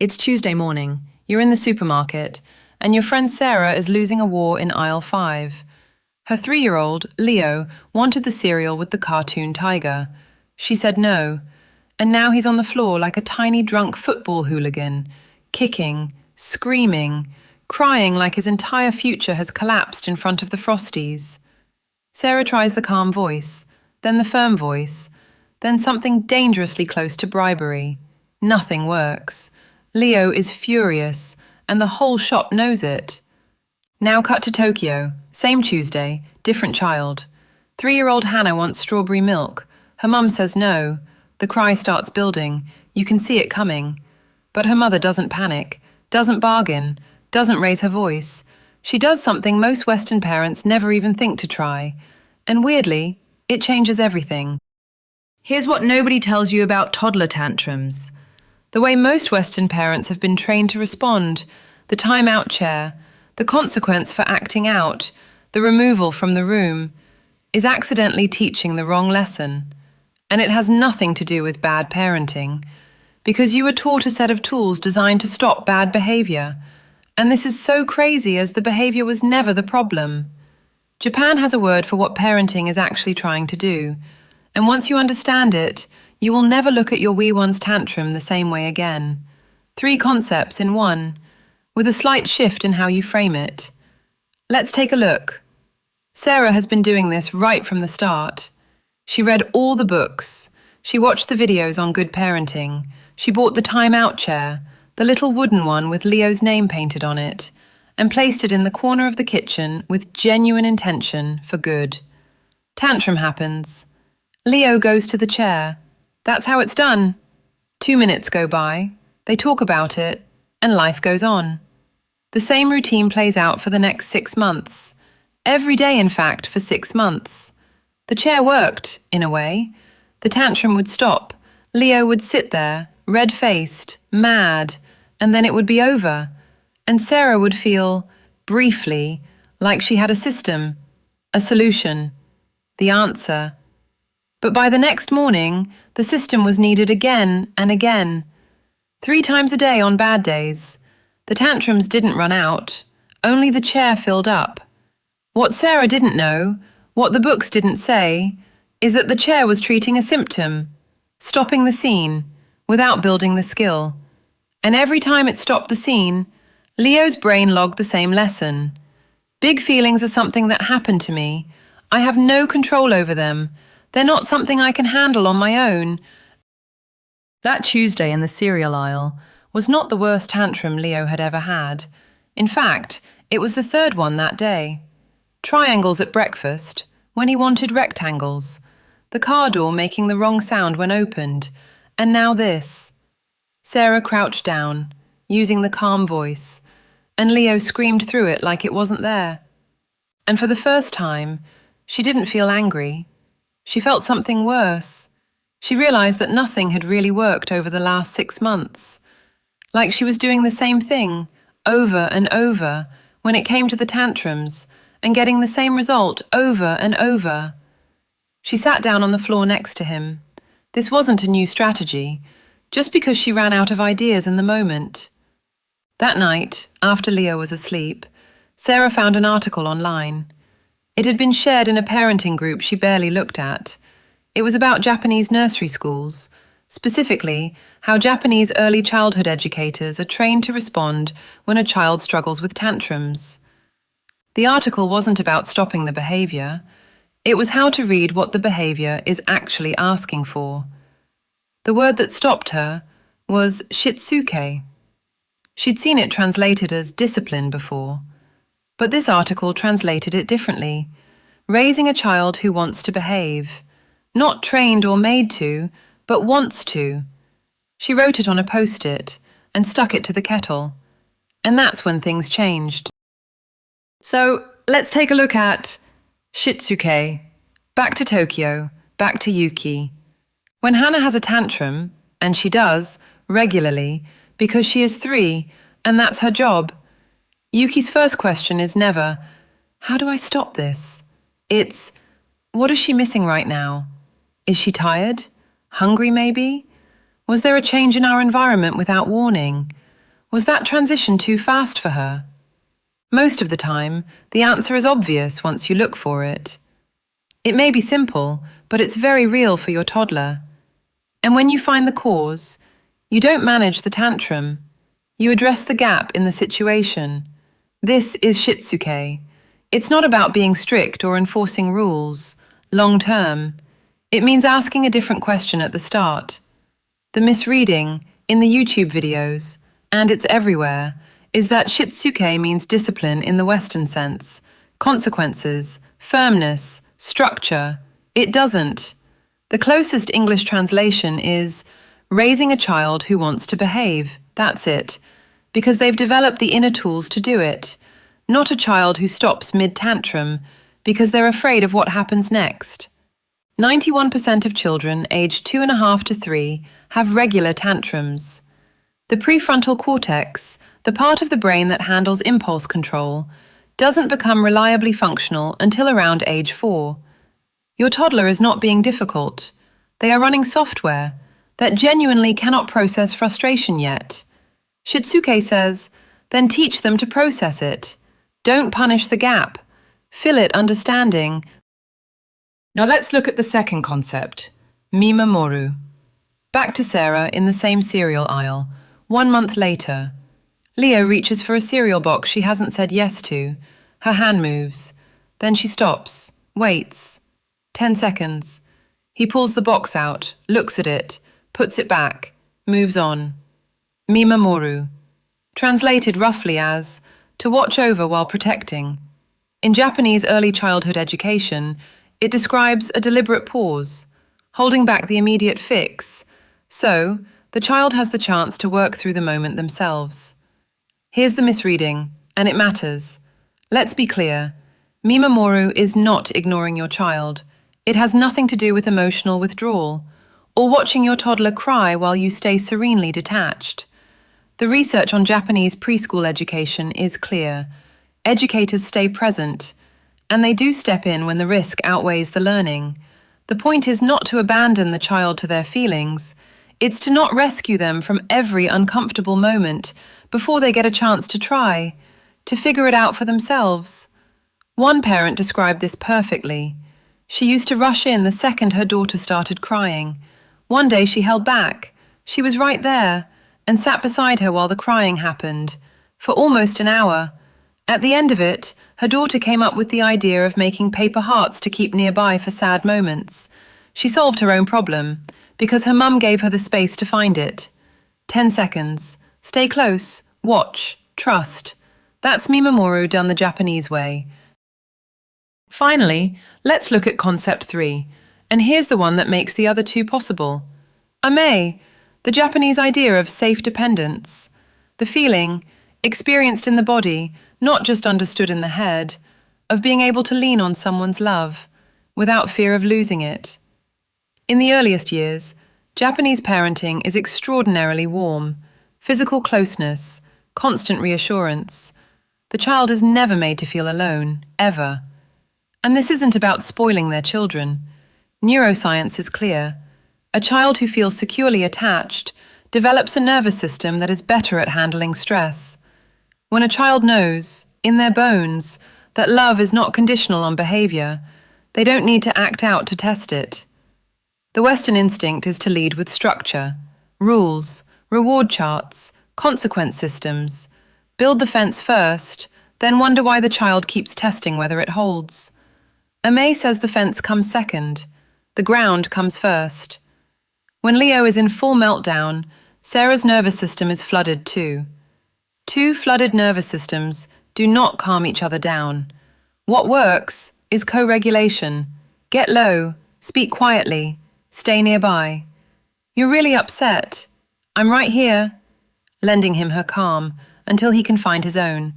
It's Tuesday morning. You're in the supermarket, and your friend Sarah is losing a war in aisle 5. Her 3-year-old, Leo, wanted the cereal with the cartoon tiger. She said no, and now he's on the floor like a tiny drunk football hooligan, kicking, screaming, crying like his entire future has collapsed in front of the Frosties. Sarah tries the calm voice, then the firm voice, then something dangerously close to bribery. Nothing works. Leo is furious, and the whole shop knows it. Now cut to Tokyo. Same Tuesday, different child. 3-year-old Hannah wants strawberry milk. Her mum says no. The cry starts building. You can see it coming. But her mother doesn't panic, doesn't bargain, doesn't raise her voice. She does something most Western parents never even think to try. And weirdly, it changes everything. Here's what nobody tells you about toddler tantrums. The way most Western parents have been trained to respond, the timeout chair, the consequence for acting out, the removal from the room, is accidentally teaching the wrong lesson. And it has nothing to do with bad parenting, because you were taught a set of tools designed to stop bad behaviour. And this is so crazy as the behaviour was never the problem. Japan has a word for what parenting is actually trying to do. And once you understand it, you will never look at your wee one's tantrum the same way again. 3 concepts in one, with a slight shift in how you frame it. Let's take a look. Sarah has been doing this right from the start. She read all the books. She watched the videos on good parenting. She bought the timeout chair, the little wooden one with Leo's name painted on it, and placed it in the corner of the kitchen with genuine intention for good. Tantrum happens. Leo goes to the chair. That's how it's done. 2 minutes go by, they talk about it, and life goes on. The same routine plays out for the next 6 months. Every day, in fact, for 6 months. The chair worked, in a way. The tantrum would stop. Leo would sit there, red-faced, mad, and then it would be over. And Sarah would feel, briefly, like she had a system, a solution, the answer. But by the next morning, the system was needed again and again. 3 times a day on bad days. The tantrums didn't run out, only the chair filled up. What Sarah didn't know, what the books didn't say, is that the chair was treating a symptom, stopping the scene, without building the skill. And every time it stopped the scene, Leo's brain logged the same lesson. Big feelings are something that happened to me. I have no control over them. They're not something I can handle on my own. That Tuesday in the cereal aisle was not the worst tantrum Leo had ever had. In fact, it was the 3rd one that day. Triangles at breakfast, when he wanted rectangles. The car door making the wrong sound when opened. And now this. Sarah crouched down, using the calm voice, and Leo screamed through it like it wasn't there. And for the first time, she didn't feel angry. She felt something worse. She realized that nothing had really worked over the last 6 months. Like she was doing the same thing, over and over, when it came to the tantrums, and getting the same result over and over. She sat down on the floor next to him. This wasn't a new strategy, just because she ran out of ideas in the moment. That night, after Leo was asleep, Sarah found an article online. It had been shared in a parenting group she barely looked at. It was about Japanese nursery schools, specifically how Japanese early childhood educators are trained to respond when a child struggles with tantrums. The article wasn't about stopping the behaviour. It was how to read what the behaviour is actually asking for. The word that stopped her was Shitsuke. She'd seen it translated as discipline before. But this article translated it differently. Raising a child who wants to behave. Not trained or made to, but wants to. She wrote it on a post-it and stuck it to the kettle. And that's when things changed. So, let's take a look at Shitsuke. Back to Tokyo, back to Yuki. When Hannah has a tantrum, and she does, regularly, because she is 3, and that's her job, Yuki's first question is never, how do I stop this? It's, what is she missing right now? Is she tired? Hungry maybe? Was there a change in our environment without warning? Was that transition too fast for her? Most of the time, the answer is obvious once you look for it. It may be simple, but it's very real for your toddler. And when you find the cause, you don't manage the tantrum. You address the gap in the situation. This is Shitsuke. It's not about being strict or enforcing rules. Long term, it means asking a different question at the start. The misreading in the YouTube videos, and it's everywhere, is that Shitsuke means discipline in the Western sense. Consequences, firmness, structure. It doesn't. The closest English translation is raising a child who wants to behave. That's it. Because they've developed the inner tools to do it. Not a child who stops mid-tantrum because they're afraid of what happens next. 91% of children aged 2.5 to 3 have regular tantrums. The prefrontal cortex, the part of the brain that handles impulse control, doesn't become reliably functional until around age 4. Your toddler is not being difficult. They are running software that genuinely cannot process frustration yet. Shitsuke says, then teach them to process it. Don't punish the gap. Fill it understanding. Now let's look at the second concept, Mimamoru. Back to Sarah in the same cereal aisle. 1 month later, Leo reaches for a cereal box she hasn't said yes to. Her hand moves. Then she stops, waits. 10 seconds. He pulls the box out, looks at it, puts it back, moves on. Mimamoru. Translated roughly as to watch over while protecting. In Japanese early childhood education, it describes a deliberate pause, holding back the immediate fix, so the child has the chance to work through the moment themselves. Here's the misreading, and it matters. Let's be clear. Mimamoru is not ignoring your child. It has nothing to do with emotional withdrawal, or watching your toddler cry while you stay serenely detached. The research on Japanese preschool education is clear. Educators stay present, and they do step in when the risk outweighs the learning. The point is not to abandon the child to their feelings. It's to not rescue them from every uncomfortable moment before they get a chance to try, to figure it out for themselves. One parent described this perfectly. She used to rush in the second her daughter started crying. One day she held back. She was right there and sat beside her while the crying happened, for almost an hour. At the end of it, her daughter came up with the idea of making paper hearts to keep nearby for sad moments. She solved her own problem, because her mum gave her the space to find it. 10 seconds. Stay close, watch, trust. That's Mimamoru done the Japanese way. Finally, let's look at concept 3, and here's the one that makes the other two possible. Amae, the Japanese idea of safe dependence. The feeling, experienced in the body, not just understood in the head, of being able to lean on someone's love, without fear of losing it. In the earliest years, Japanese parenting is extraordinarily warm. Physical closeness, constant reassurance. The child is never made to feel alone, ever. And this isn't about spoiling their children. Neuroscience is clear. A child who feels securely attached develops a nervous system that is better at handling stress. When a child knows, in their bones, that love is not conditional on behaviour, they don't need to act out to test it. The Western instinct is to lead with structure, rules, reward charts, consequence systems. Build the fence first, then wonder why the child keeps testing whether it holds. Amae says the fence comes second, the ground comes first. When Leo is in full meltdown, Sarah's nervous system is flooded too. Two flooded nervous systems do not calm each other down. What works is co-regulation. Get low, speak quietly, stay nearby. You're really upset. I'm right here. Lending him her calm until he can find his own.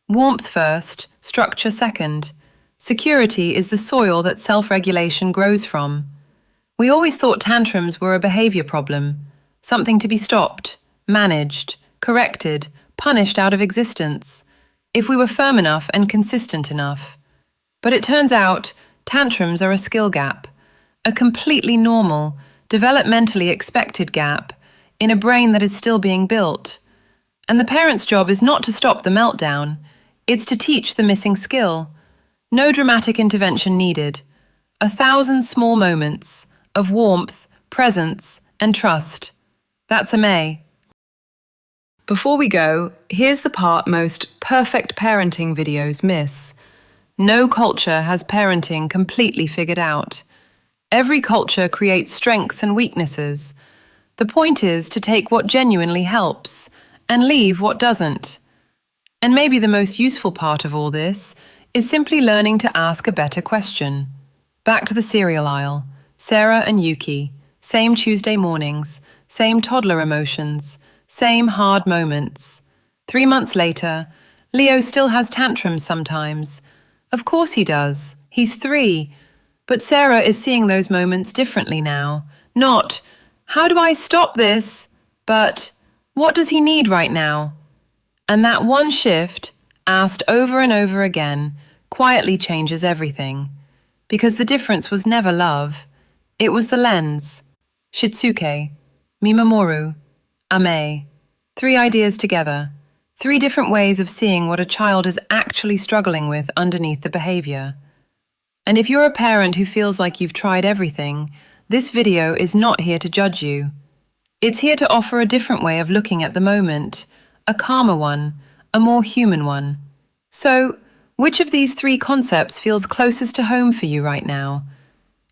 Warmth first, structure second. Security is the soil that self-regulation grows from. We always thought tantrums were a behaviour problem, something to be stopped, managed, corrected, punished out of existence, if we were firm enough and consistent enough. But it turns out tantrums are a skill gap, a completely normal, developmentally expected gap in a brain that is still being built. And the parent's job is not to stop the meltdown, it's to teach the missing skill. No dramatic intervention needed. 1,000 small moments of warmth, presence, and trust. That's Amae. Before we go, here's the part most perfect parenting videos miss. No culture has parenting completely figured out. Every culture creates strengths and weaknesses. The point is to take what genuinely helps and leave what doesn't. And maybe the most useful part of all this is simply learning to ask a better question. Back to the cereal aisle. Sarah and Yuki. Same Tuesday mornings. Same toddler emotions. Same hard moments. 3 months later, Leo still has tantrums sometimes. Of course he does. He's 3. But Sarah is seeing those moments differently now. Not, how do I stop this? But, what does he need right now? And that one shift, asked over and over again, quietly changes everything. Because the difference was never love. It was the lens. Shitsuke, Mimamoru, Amae. 3 ideas together. 3 different ways of seeing what a child is actually struggling with underneath the behaviour. And if you're a parent who feels like you've tried everything, this video is not here to judge you. It's here to offer a different way of looking at the moment, a calmer one, a more human one. So, which of these 3 concepts feels closest to home for you right now?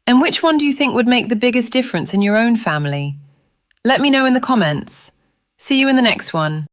And which one do you think would make the biggest difference in your own family? Let me know in the comments. See you in the next one.